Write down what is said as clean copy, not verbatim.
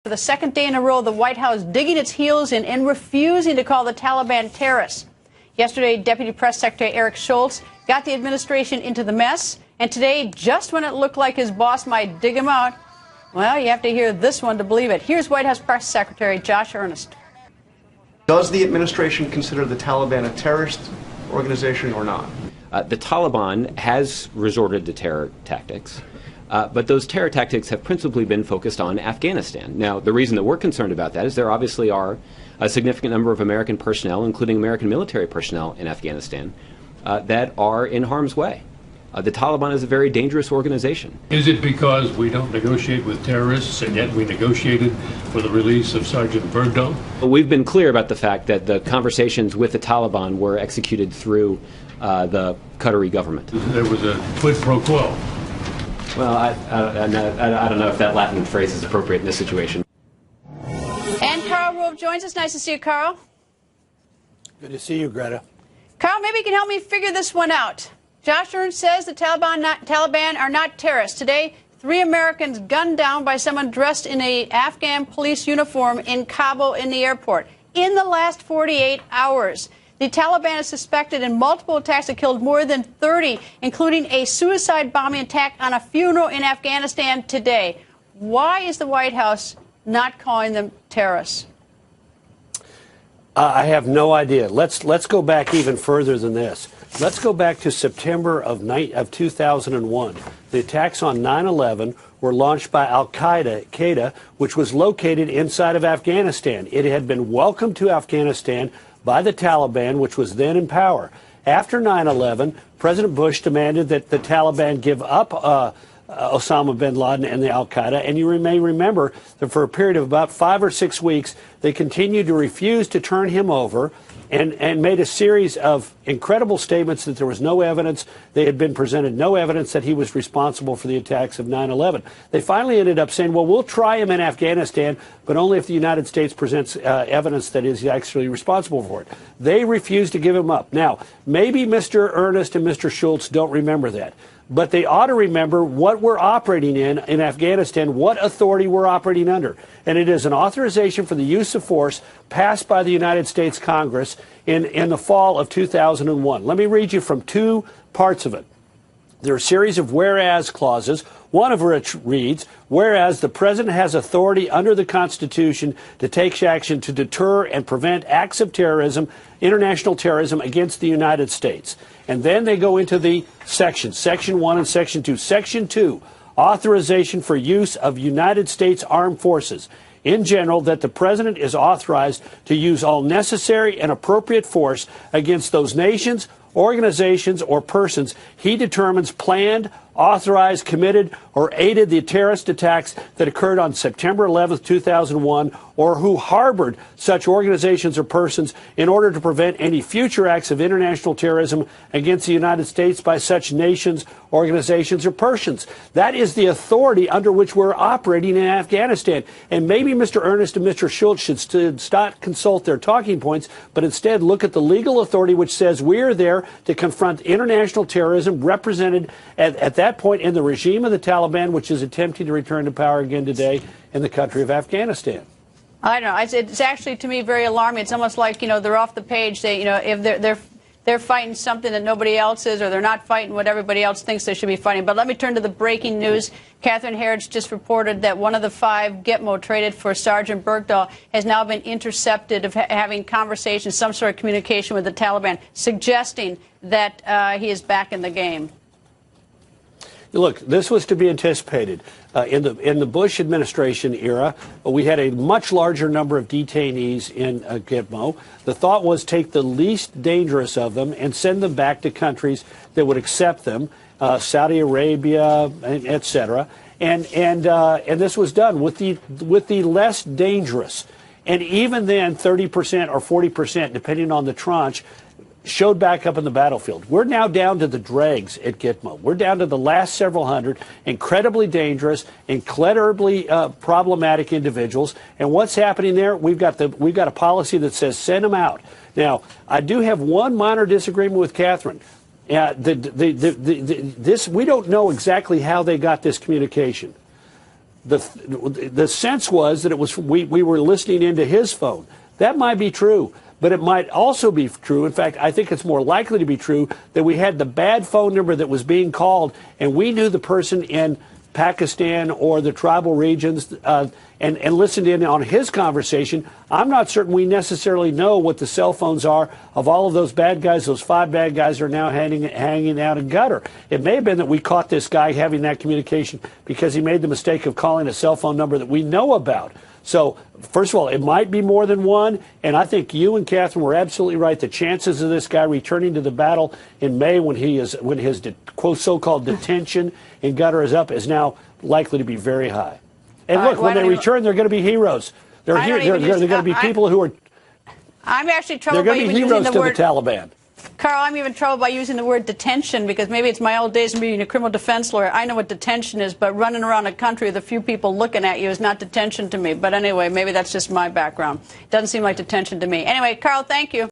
For the second day in a row, the White House digging its heels in and refusing to call the Taliban terrorists. Yesterday, Deputy Press Secretary Eric Schultz got the administration into the mess. And today, just when it looked like his boss might dig him out, well, you have to hear this one to believe it. Here's White House Press Secretary Josh Earnest. Does the administration consider the Taliban a terrorist organization or not? The Taliban has resorted to terror tactics. But those terror tactics have principally been focused on Afghanistan. Now, the reason that we're concerned about that is there obviously are a significant number of American personnel, including American military personnel in Afghanistan, that are in harm's way. The Taliban is a very dangerous organization. Is it because we don't negotiate with terrorists, and yet we negotiated for the release of Sergeant Bergdahl? We've been clear about the fact that the conversations with the Taliban were executed through the Qatari government. There was a quid pro quo. Well, I don't know if that Latin phrase is appropriate in this situation. And Carl Rove joins us. Nice to see you, Carl. Good to see you, Greta. Carl, maybe you can help me figure this one out. Josh Earnest says the Taliban are not terrorists. Today, 3 Americans gunned down by someone dressed in an Afghan police uniform in Kabul in the airport. In the last 48 hours. The Taliban is suspected in multiple attacks that killed more than 30, including a suicide bombing attack on a funeral in Afghanistan today. Why is the White House not calling them terrorists? I have no idea. Let's go back even further than this. Let's go back to September of 2001. The attacks on 9/11 were launched by Al-Qaeda, which was located inside of Afghanistan. It had been welcomed to Afghanistan by the Taliban, which was then in power. After 9/11, President Bush demanded that the Taliban give up Osama bin Laden and the Al-Qaeda. And you may remember that for a period of about 5 or 6 weeks, they continued to refuse to turn him over and made a series of incredible statements that there was no evidence. They had been presented no evidence that he was responsible for the attacks of 9/11. They finally ended up saying, well, we'll try him in Afghanistan, but only if the United States presents evidence that he's actually responsible for it. They refused to give him up. Now, maybe Mr. Earnest and Mr. Schultz don't remember that. But they ought to remember what we're operating in Afghanistan, what authority we're operating under. And it is an authorization for the use of force passed by the United States Congress in the fall of 2001. Let me read you from 2 parts of it. There are a series of whereas clauses, one of which reads, whereas the President has authority under the Constitution to take action to deter and prevent acts of terrorism, international terrorism against the United States. And then they go into the sections, Section 1 and Section 2. Section 2, authorization for use of United States armed forces. In general, that the President is authorized to use all necessary and appropriate force against those nations, organizations, or persons he determines planned, authorized, committed, or aided the terrorist attacks that occurred on September 11th, 2001, or who harbored such organizations or persons in order to prevent any future acts of international terrorism against the United States by such nations, organizations, or persons. That is the authority under which we're operating in Afghanistan. And maybe Mr. Earnest and Mr. Schultz should not consult their talking points, but instead look at the legal authority which says we are there to confront international terrorism represented at that point in the regime of the Taliban, which is attempting to return to power again today in the country of Afghanistan. I don't know. It's actually, to me, very alarming. It's almost like, they're off the page. They, if they're fighting something that nobody else is, or they're not fighting what everybody else thinks they should be fighting. But let me turn to the breaking news. Catherine Herridge just reported that one of the 5 Gitmo traded for Sergeant Bergdahl has now been intercepted of having conversations, some sort of communication with the Taliban, suggesting that he is back in the game. Look, this was to be anticipated. In the Bush administration era, we had a much larger number of detainees in Gitmo. The thought was take the least dangerous of them and send them back to countries that would accept them, Saudi Arabia, et cetera. And this was done with the less dangerous. And even then, 30% or 40%, depending on the tranche, showed back up in the battlefield. We're now down to the dregs at Gitmo. We're down to the last several hundred incredibly dangerous, incredibly problematic individuals. And what's happening there? We've got a policy that says send them out. Now, I do have one minor disagreement with Catherine. We don't know exactly how they got this communication. the sense was that it was we were listening into his phone. That might be true. But it might also be true. In fact, I think it's more likely to be true that we had the bad phone number that was being called, and we knew the person in Pakistan or the tribal regions and listened in on his conversation. I'm not certain we necessarily know what the cell phones are of all of those bad guys. Those 5 bad guys are now hanging out in Qatar. It may have been that we caught this guy having that communication because he made the mistake of calling a cell phone number that we know about. So, first of all, it might be more than one, and I think you and Catherine were absolutely right. The chances of this guy returning to the battle in May when his so-called detention in Qatar is up is now likely to be very high. And look, when they return, they're going to be heroes. They're going to be people who are. I'm actually troubled by even using the word. They're going to be heroes to the Taliban. Carl, I'm even troubled by using the word detention because maybe it's my old days of being a criminal defense lawyer. I know what detention is, but running around a country with a few people looking at you is not detention to me. But anyway, maybe that's just my background. It doesn't seem like detention to me. Anyway, Carl, thank you.